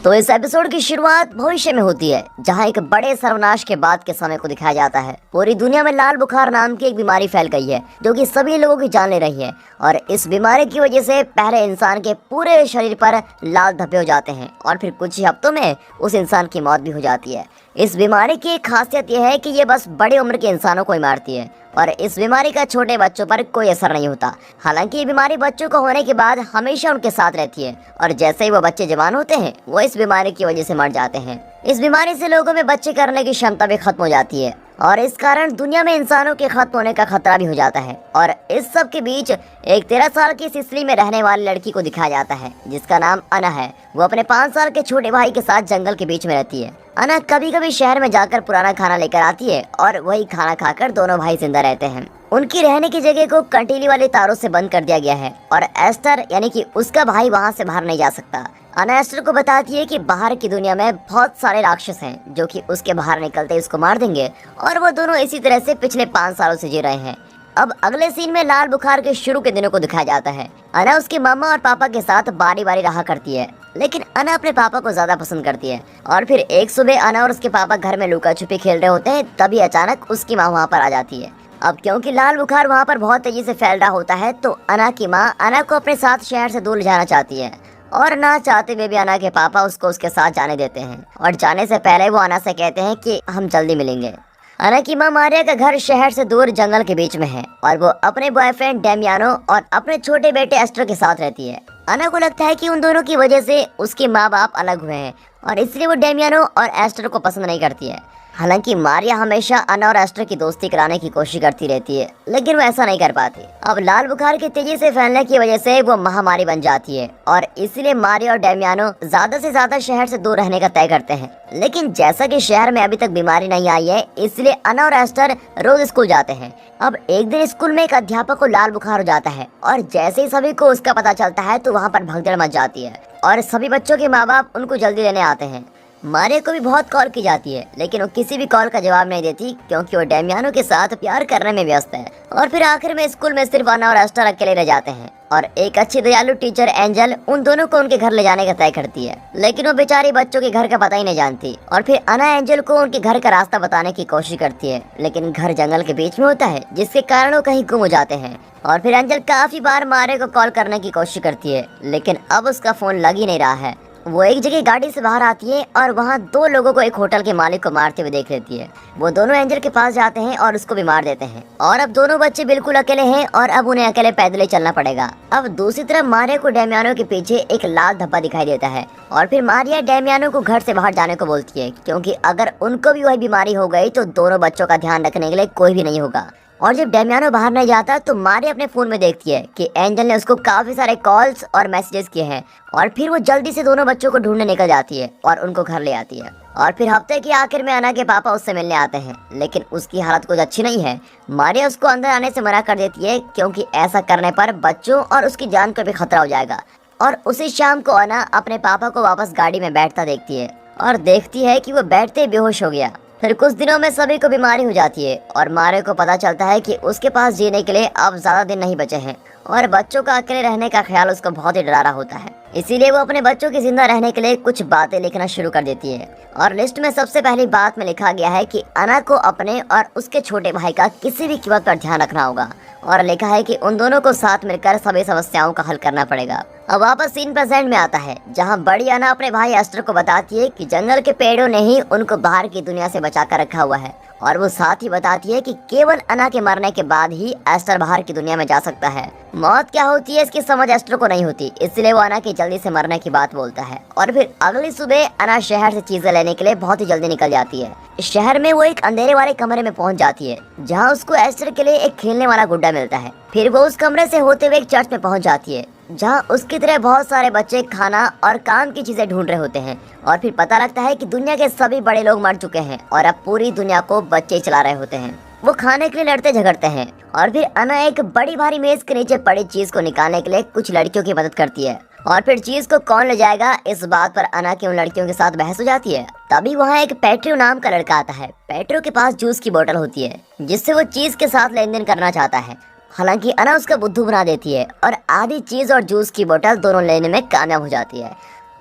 तो इस एपिसोड की शुरुआत भविष्य में होती है, जहां एक बड़े सर्वनाश के बाद के समय को दिखाया जाता है। पूरी दुनिया में लाल बुखार नाम की एक बीमारी फैल गई है, जो कि सभी लोगों की जान ले रही है। और इस बीमारी की वजह से पहले इंसान के पूरे शरीर पर लाल धब्बे हो जाते हैं और फिर कुछ ही हफ्तों में उस इंसान की मौत भी हो जाती है। इस बीमारी की एक खासियत यह है कि ये बस बड़ी उम्र के इंसानों को ही मारती है और इस बीमारी का छोटे बच्चों पर कोई असर नहीं होता। हालांकि ये बीमारी बच्चों को होने के बाद हमेशा उनके साथ रहती है और जैसे ही वो बच्चे जवान होते हैं वो इस बीमारी की वजह से मर जाते हैं। इस बीमारी से लोगों में बच्चे करने की क्षमता भी खत्म हो जाती है और इस कारण दुनिया में इंसानों के खत्म होने का खतरा भी हो जाता है। और इस सब के बीच एक 13 साल की सिसिली में रहने वाली लड़की को दिखाया जाता है, जिसका नाम अना है। वो अपने 5 साल के छोटे भाई के साथ जंगल के बीच में रहती है। अना कभी कभी शहर में जाकर पुराना खाना लेकर आती है और वही खाना खाकर दोनों भाई जिंदा रहते हैं। उनकी रहने की जगह को कंटीली वाले तारों से बंद कर दिया गया है और एस्टर यानी कि उसका भाई वहां से बाहर नहीं जा सकता। अना एस्टर को बताती है कि बाहर की दुनिया में बहुत सारे राक्षस हैं जो कि उसके बाहर निकलते ही उसको मार देंगे और वो दोनों इसी तरह से पिछले 5 सालों से जी रहे हैं। अब अगले सीन में लाल बुखार के शुरू के दिनों को दिखाया जाता है। अना उसके मामा और पापा के साथ बारी बारी रहा करती है, लेकिन अना अपने पापा को ज्यादा पसंद करती है। और फिर एक सुबह अना और उसके पापा घर में लुका छुपी खेल रहे होते हैं, तभी अचानक उसकी माँ वहाँ पर आ जाती है। अब क्योंकि लाल बुखार वहाँ पर बहुत तेजी से फैल रहा होता है, तो अना की माँ अना को अपने साथ शहर से दूर ले जाना चाहती है और ना चाहते हुए भी अना के पापा उसको उसके साथ जाने देते हैं। और जाने से पहले वो अना से कहते हैं कि हम जल्दी मिलेंगे। अना की माँ मारिया का घर शहर से दूर जंगल के बीच में है और वो अपने बॉयफ्रेंड डेमियानो और अपने छोटे बेटे एस्टर के साथ रहती है। अना को लगता है कि उन दोनों की वजह से उसके माँ बाप अलग हुए हैं और इसलिए वो डेमियानो और एस्टर को पसंद नहीं करती है। हालांकि मारिया हमेशा अना और एस्टर की दोस्ती कराने की कोशिश करती रहती है, लेकिन वो ऐसा नहीं कर पाती। अब लाल बुखार की तेजी से फैलने की वजह से वो महामारी बन जाती है और इसलिए मारिया और डेमियानो ज्यादा से ज्यादा शहर से दूर रहने का तय करते हैं। लेकिन जैसा कि शहर में अभी तक बीमारी नहीं आई है, इसलिए अना और एस्टर रोज स्कूल जाते हैं। अब एक दिन स्कूल में एक अध्यापक को लाल बुखार हो जाता है और जैसे ही सभी को उसका पता चलता है तो वहाँ पर भगदड़ मच जाती है और सभी बच्चों के माँ बाप उनको जल्दी लेने आते हैं। मारिया को भी बहुत कॉल की जाती है, लेकिन वो किसी भी कॉल का जवाब नहीं देती क्योंकि वो डेमियानो के साथ प्यार करने में व्यस्त है। और फिर आखिर में स्कूल में सिर्फ अना और एस्टर अकेले रह जाते हैं और एक अच्छी दयालु टीचर एंजल उन दोनों को उनके घर ले जाने का तय करती है, लेकिन वो बेचारी बच्चों के घर का पता ही नहीं जानती। और फिर अना एंजल को उनके घर का रास्ता बताने की कोशिश करती है, लेकिन घर जंगल के बीच में होता है जिसके कारण वो कहीं गुम हो जाते हैं। और फिर एंजल काफी बार मारिया को कॉल करने की कोशिश करती है, लेकिन अब उसका फोन लग ही नहीं रहा है। वो एक जगह गाड़ी से बाहर आती है और वहाँ 2 लोगों को एक होटल के मालिक को मारते हुए देख लेती है। वो दोनों एंजल के पास जाते हैं और उसको भी मार देते हैं और अब दोनों बच्चे बिल्कुल अकेले हैं और अब उन्हें अकेले पैदल ही चलना पड़ेगा। अब दूसरी तरफ मारिया को डेमियानो के पीछे एक लाल धब्बा दिखाई देता है और फिर मारिया डेमियानो को घर से बाहर जाने को बोलती है, क्योंकि अगर उनको भी वही बीमारी हो गई तो दोनों बच्चों का ध्यान रखने के लिए कोई भी नहीं होगा। और जब डेमियानो बाहर नहीं जाता तो मारिया अपने फोन में देखती है कि एंजल ने उसको काफी सारे कॉल्स और मैसेजेस किए हैं और फिर वो जल्दी से दोनों बच्चों को ढूंढने निकल जाती है और उनको घर ले आती है। और फिर हफ्ते के आखिर में अना के पापा उससे मिलने आते हैं, लेकिन उसकी हालत कुछ अच्छी नहीं है। मारिया उसको अंदर आने से मना कर देती है क्योंकि ऐसा करने पर बच्चों और उसकी जान को भी खतरा हो जाएगा। और उसी शाम को अना अपने पापा को वापस गाड़ी में बैठता देखती है और देखती है कि वो बैठते बेहोश हो गया। फिर कुछ दिनों में सभी को बीमारी हो जाती है और मारिया को पता चलता है कि उसके पास जीने के लिए अब ज्यादा दिन नहीं बचे हैं और बच्चों का अकेले रहने का ख्याल उसको बहुत ही डरा होता है। इसीलिए वो अपने बच्चों की जिंदा रहने के लिए कुछ बातें लिखना शुरू कर देती है और लिस्ट में सबसे पहली बात में लिखा गया है कि अना को अपने और उसके छोटे भाई का किसी भी कीमत पर ध्यान रखना होगा और लिखा है कि उन दोनों को साथ मिलकर सभी समस्याओं का हल करना पड़ेगा। अब वापस सीन प्रेजेंट में आता है, जहां बड़ी अना अपने भाई एस्टर को बताती है कि जंगल के पेड़ों ने ही उनको बाहर की दुनिया से बचा कर रखा हुआ है और वो साथ ही बताती है कि केवल अना के मरने के बाद ही एस्टर बाहर की दुनिया में जा सकता है। मौत क्या होती है इसकी समझ एस्टर को नहीं होती, इसलिए वो अना की जल्दी से मरने की बात बोलता है। और फिर अगली सुबह अना शहर से चीजें लेने के लिए बहुत ही जल्दी निकल जाती है। शहर में वो एक अंधेरे वाले कमरे में पहुंच जाती है, जहां उसको एस्टर के लिए एक खेलने वाला गुड्डा मिलता है। फिर वो उस कमरे से होते हुए एक चर्च में पहुंच जाती है, जहां उसकी तरह बहुत सारे बच्चे खाना और काम की चीजें ढूंढ रहे होते हैं। और फिर पता लगता है कि दुनिया के सभी बड़े लोग मर चुके हैं और अब पूरी दुनिया को बच्चे चला रहे होते हैं। वो खाने के लिए लड़ते झगड़ते हैं और फिर अना एक बड़ी भारी मेज के नीचे पड़ी चीज को निकालने के लिए कुछ लड़कियों की मदद करती है और फिर चीज को कौन ले जाएगा इस बात पर अना की उन लड़कियों के साथ बहस हो जाती है। तभी वहाँ एक पेट्रो नाम का लड़का आता है। पेट्रो के पास जूस की बोतल होती है जिससे वो चीज के साथ लेन देन करना चाहता है। हालांकि अना उसका बुद्धू बना देती है और आधी चीज और जूस की बोतल दोनों लेने में कामयाब हो जाती है।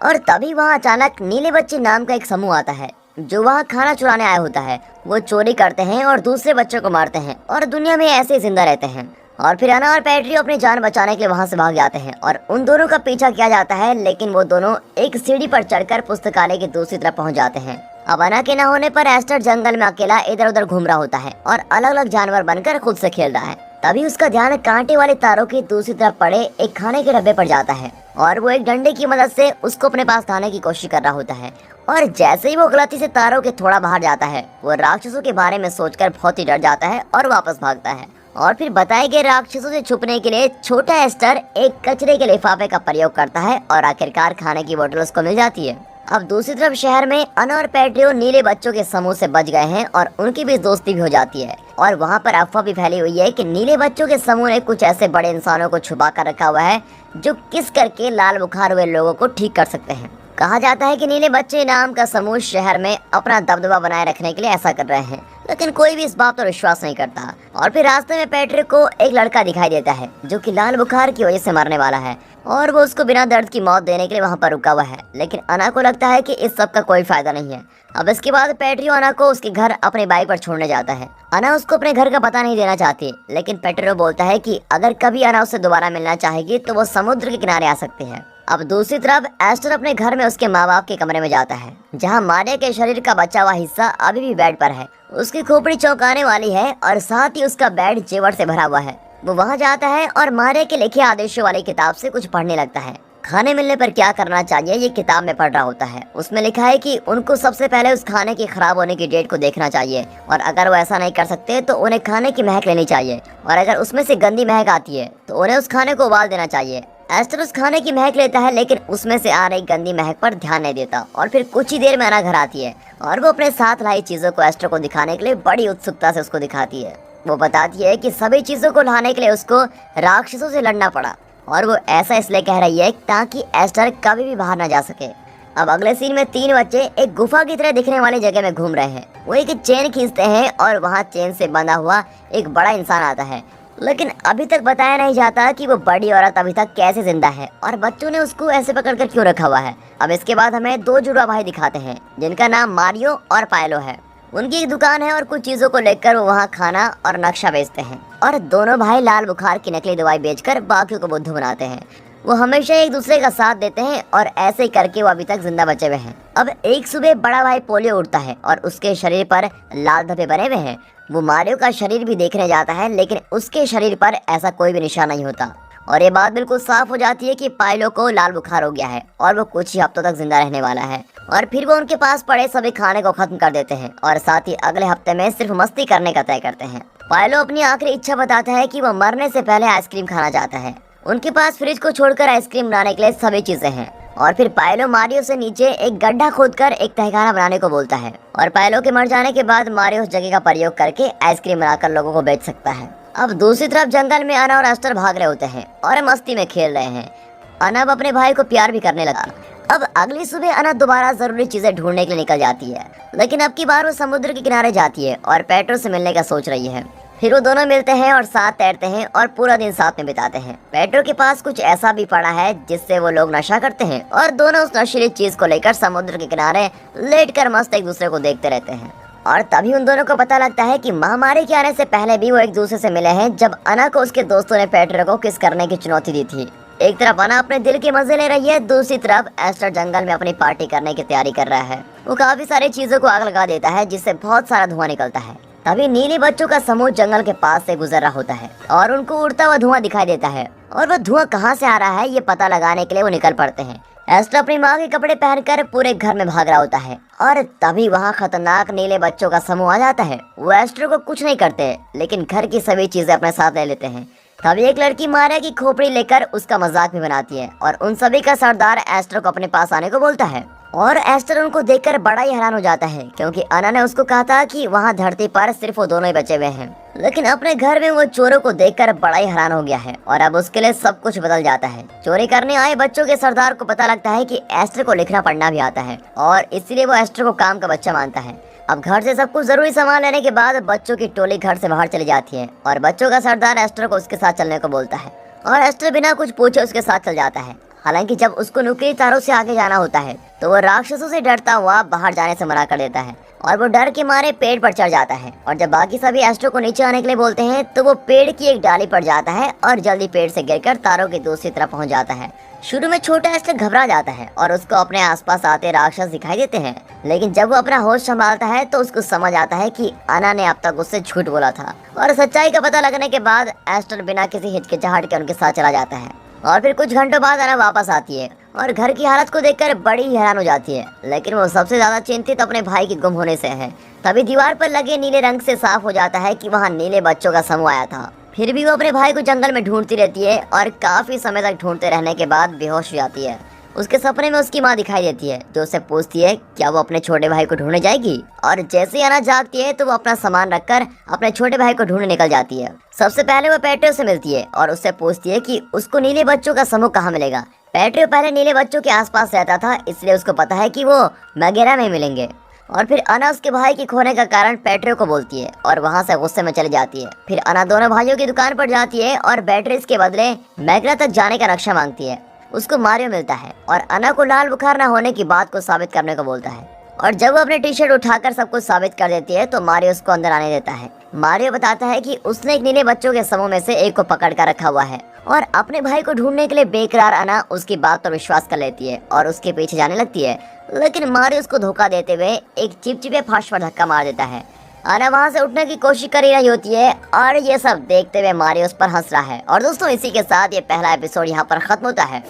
और तभी वहाँ अचानक नीले बच्चे नाम का एक समूह आता है जो वहाँ खाना चुराने आया होता है। वो चोरी करते हैं और दूसरे बच्चों को मारते हैं और दुनिया में ऐसे ही जिंदा रहते हैं। और फिर अना और पैट्रियो अपनी जान बचाने के लिए वहाँ से भाग जाते हैं और उन दोनों का पीछा किया जाता है, लेकिन वो दोनों एक सीढ़ी पर चढ़कर पुस्तकालय की दूसरी तरफ पहुँच जाते हैं। अब अना के न होने पर एस्टर जंगल में अकेला इधर उधर घूम रहा होता है और अलग अलग जानवर बनकर खुद से खेल रहा है। तभी उसका ध्यान कांटे वाले तारों की दूसरी तरफ पड़े एक खाने के डब्बे पर जाता है और वो एक डंडे की मदद से उसको अपने पास लाने की कोशिश कर रहा होता है। और जैसे ही वो गलती से तारों के थोड़ा बाहर जाता है, वो राक्षसों के बारे में सोचकर बहुत ही डर जाता है और वापस भागता है। और फिर बताए गए राक्षसों से छुपने के लिए छोटा एस्टर एक कचरे के लिफाफे का प्रयोग करता है और आखिरकार खाने की बोतल उसको मिल जाती है। अब दूसरी तरफ शहर में अना और पैट्रियो नीले बच्चों के समूह से बच गए हैं और उनकी भी दोस्ती भी हो जाती है। और वहाँ पर अफवाह भी फैली हुई है कि नीले बच्चों के समूह ने कुछ ऐसे बड़े इंसानों को छुपा कर रखा हुआ है जो किस करके लाल बुखार हुए लोगों को ठीक कर सकते हैं। कहा जाता है कि नीले बच्चे नाम का समूह शहर में अपना दबदबा बनाए रखने के लिए ऐसा कर रहे हैं, लेकिन कोई भी इस बात पर विश्वास नहीं करता। और फिर रास्ते में पैट्रिक को एक लड़का दिखाई देता है जो कि लाल बुखार की वजह से मरने वाला है और वो उसको बिना दर्द की मौत देने के लिए वहाँ पर रुका हुआ है। लेकिन अना को लगता है कि इस सब का कोई फायदा नहीं है। अब इसके बाद पैट्रियो अना को उसके घर अपने बाइक पर छोड़ने जाता है। अना उसको अपने घर का पता नहीं देना चाहती, लेकिन पैट्रियो बोलता है कि अगर कभी अना उससे दोबारा मिलना चाहेगी तो वो समुद्र के किनारे आ सकती है। अब दूसरी तरफ एस्टर अपने घर में उसके माँ बाप के कमरे में जाता है जहाँ मारिया के शरीर का बचा हुआ हिस्सा अभी भी बेड पर है। उसकी खोपड़ी चौंकाने वाली है और साथ ही उसका बेड जेवर से भरा हुआ है। वो वहाँ जाता है और मारिया के लिखे आदेशों वाली किताब से कुछ पढ़ने लगता है। खाने मिलने पर क्या करना चाहिए ये किताब में पढ़ रहा होता है। उसमें लिखा है कि उनको सबसे पहले उस खाने की खराब होने की डेट को देखना चाहिए और अगर वो ऐसा नहीं कर सकते तो उन्हें खाने की महक लेनी चाहिए और अगर उसमें से गंदी महक आती है तो उन्हें उस खाने को उबाल देना चाहिए। एस्टर उस खाने की महक लेता है, लेकिन उसमें से आ रही गंदी महक पर ध्यान नहीं देता और फिर कुछ ही देर में अना घर आती है और वो अपने साथ लाई चीजों को एस्टर को दिखाने के लिए बड़ी उत्सुकता से उसको दिखाती है। वो बताती है कि सभी चीजों को लाने के लिए उसको राक्षसों से लड़ना पड़ा और वो ऐसा इसलिए कह रही है ताकि एस्टर कभी भी बाहर ना जा सके। अब अगले सीन में तीन बच्चे एक गुफा की तरह दिखने वाली जगह में घूम रहे हैं। वो एक चेन खींचते हैं और वहाँ चेन से बंधा हुआ एक बड़ा इंसान आता है, लेकिन अभी तक बताया नहीं जाता कि वो बड़ी औरत अभी तक कैसे जिंदा है और बच्चों ने उसको ऐसे पकड़कर क्यों रखा हुआ है। अब इसके बाद हमें दो जुड़वा भाई दिखाते हैं जिनका नाम मारियो और पायलो है। उनकी एक दुकान है और कुछ चीजों को लेकर वो वहाँ खाना और नक्शा बेचते हैं और दोनों भाई लाल बुखार की नकली दवाई बेचकर बाकियों को बुद्धू बनाते हैं। वो हमेशा एक दूसरे का साथ देते हैं और ऐसे ही करके वो अभी तक जिंदा बचे हुए हैं। अब एक सुबह बड़ा भाई पोलियो उठता है और उसके शरीर पर लाल धब्बे बने हुए हैं। वो मारियो का शरीर भी देखने जाता है, लेकिन उसके शरीर पर ऐसा कोई भी निशान नहीं होता और ये बात बिल्कुल साफ हो जाती है कि पायलो को लाल बुखार हो गया है और वो कुछ ही हफ्तों तक जिंदा रहने वाला है। और फिर वो उनके पास पड़े सभी खाने को खत्म कर देते हैं और साथ ही अगले हफ्ते में सिर्फ मस्ती करने का तय करते हैं। पायलो अपनी आखिरी इच्छा बताता है कि वो मरने से पहले आइसक्रीम खाना चाहता है। उनके पास फ्रिज को छोड़कर आइसक्रीम बनाने के लिए सभी चीजें हैं और फिर पायलो मारियो से नीचे एक गड्ढा खोदकर एक तहखाना बनाने को बोलता है और पायलो के मर जाने के बाद मारियो उस जगह का प्रयोग करके आइसक्रीम बनाकर लोगों को बेच सकता है। अब दूसरी तरफ जंगल में अना और एस्टर भाग रहे होते हैं और मस्ती में खेल रहे हैं। अना अब अपने भाई को प्यार भी करने लगा। अब अगली सुबह अना दोबारा जरूरी चीजें ढूंढने के लिए निकल जाती है, लेकिन अब की बार वो समुद्र के किनारे जाती है और पेट्रो से मिलने का सोच रही है। फिर वो दोनों मिलते हैं और साथ तैरते हैं और पूरा दिन साथ में बिताते हैं। पेट्रो के पास कुछ ऐसा भी पड़ा है जिससे वो लोग नशा करते हैं और दोनों उस नशीली चीज को लेकर समुद्र के किनारे लेटकर मस्त एक दूसरे को देखते रहते हैं। और तभी उन दोनों को पता लगता है कि महामारी के आने से पहले भी वो एक दूसरे से मिले हैं, जब अना को उसके दोस्तों ने पेट्रो को किस करने की चुनौती दी थी। एक तरफ अना अपने दिल के मजे ले रही है, दूसरी तरफ एस्टर जंगल में अपनी पार्टी करने की तैयारी कर रहा है। वो काफी सारी चीजों को आग लगा देता है जिससे बहुत सारा धुआं निकलता है। तभी नीले बच्चों का समूह जंगल के पास से गुजर रहा होता है और उनको उड़ता हुआ धुआं दिखाई देता है और वो धुआं कहाँ से आ रहा है ये पता लगाने के लिए वो निकल पड़ते हैं। एस्टर अपनी माँ के कपड़े पहनकर पूरे घर में भाग रहा होता है और तभी वहाँ खतरनाक नीले बच्चों का समूह आ जाता है। वो एस्टर को कुछ नहीं करते, लेकिन घर की सभी चीजें अपने साथ ले लेते हैं। तभी एक लड़की मारिया की खोपड़ी लेकर उसका मजाक भी बनाती है और उन सभी का सरदार एस्टर को अपने पास आने को बोलता है और एस्टर उनको देखकर बड़ा ही हैरान हो जाता है, क्योंकि अना ने उसको कहा था कि वहाँ धरती पर सिर्फ वो दोनों ही बचे हुए हैं। लेकिन अपने घर में वो चोरों को देखकर बड़ा ही हैरान हो गया है और अब उसके लिए सब कुछ बदल जाता है। चोरी करने आए बच्चों के सरदार को पता लगता है कि एस्टर को लिखना पढ़ना भी आता है और इसलिए वो एस्टर को काम का बच्चा मानता है। अब घर से सब कुछ जरूरी सामान लेने के बाद बच्चों की टोली घर से बाहर चली जाती है और बच्चों का सरदार एस्टर को उसके साथ चलने को बोलता है और एस्टर बिना कुछ पूछे उसके साथ चल जाता है। हालांकि जब उसको नुकीले तारों से आगे जाना होता है तो वो राक्षसों से डरता हुआ बाहर जाने से मना कर देता है और वो डर के मारे पेड़ पर चढ़ जाता है। और जब बाकी सभी एस्ट्रो को नीचे आने के लिए बोलते हैं तो वो पेड़ की एक डाली पर जाता है और जल्दी पेड़ से गिरकर तारों की दूसरी तरफ पहुंच जाता है। शुरू में छोटा एस्ट्रो घबरा जाता है और उसको अपने आसपास आते राक्षस दिखाई देते हैं, लेकिन जब वो अपना होश संभालता है तो उसको समझ आता है कि अना ने अब तक उससे झूठ बोला था। और सच्चाई का पता लगने के बाद एस्ट्रो बिना किसी हिचकिचाहट के उनके साथ चला जाता है। और फिर कुछ घंटों बाद अना वापस आती है और घर की हालत को देखकर बड़ी हैरान हो जाती है, लेकिन वो सबसे ज्यादा चिंतित अपने भाई के गुम होने से है। तभी दीवार पर लगे नीले रंग से साफ हो जाता है कि वहाँ नीले बच्चों का समूह आया था। फिर भी वो अपने भाई को जंगल में ढूंढती रहती है और काफी समय तक ढूंढते रहने के बाद बेहोश हो जाती है। उसके सपने में उसकी माँ दिखाई देती है जो उससे पूछती है क्या वो अपने छोटे भाई को ढूंढने जाएगी। और जैसे ही अना जागती है तो वो अपना सामान रखकर अपने छोटे भाई को ढूंढने निकल जाती है। सबसे पहले वो पेट्रियो से मिलती है और उससे पूछती है कि उसको नीले बच्चों का समूह कहाँ मिलेगा। पेट्रियो पहले नीले बच्चों के आसपास रहता था, इसलिए उसको पता है कि वो मैगेरा में मिलेंगे। और फिर अना उसके भाई के खोने का कारण पेट्रियो को बोलती है और वहाँ से गुस्से में चली जाती है। फिर अना दोनों भाइयों की दुकान पर जाती है और बेट्रिस के बदले मैगरा तक जाने का नक्शा मांगती है। उसको मारियो मिलता है और अना को लाल बुखार न होने की बात को साबित करने को बोलता है। और जब वो अपने टी शर्ट उठाकर सब कुछ साबित कर देती है तो मारियो उसको अंदर आने देता है। मारियो बताता है कि उसने एक नीले बच्चों के समूह में से एक को पकड़ कर रखा हुआ है और अपने भाई को ढूंढने के लिए बेकरार अना उसकी बात पर विश्वास कर लेती है और उसके पीछे जाने लगती है। लेकिन मारियो उसको धोखा देते हुए एक चिपचिपे फर्श पर धक्का मार देता है। अना वहाँ से उठने की कोशिश कर रही होती है और ये सब देखते हुए मारियो उस पर हंस रहा है। और दोस्तों इसी के साथ ये पहला एपिसोड यहाँ पर खत्म होता है।